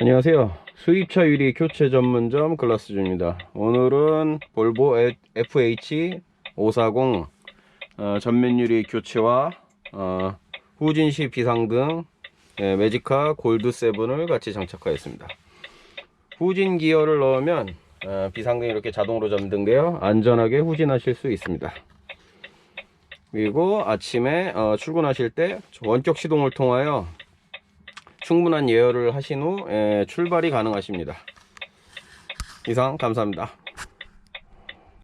안녕하세요. 수입차 유리 교체 전문점 글라스주입니다. 오늘은 볼보 FH540 전면 유리 교체와 후진시 비상등 매지카 골드 7을 같이 장착하였습니다. 후진 기어를 넣으면 비상등이 이렇게 자동으로 점등되어 안전하게 후진하실 수 있습니다. 그리고 아침에 출근하실 때 원격 시동을 통하여 충분한 예열을 하신 후 출발이 가능하십니다. 이상 감사합니다.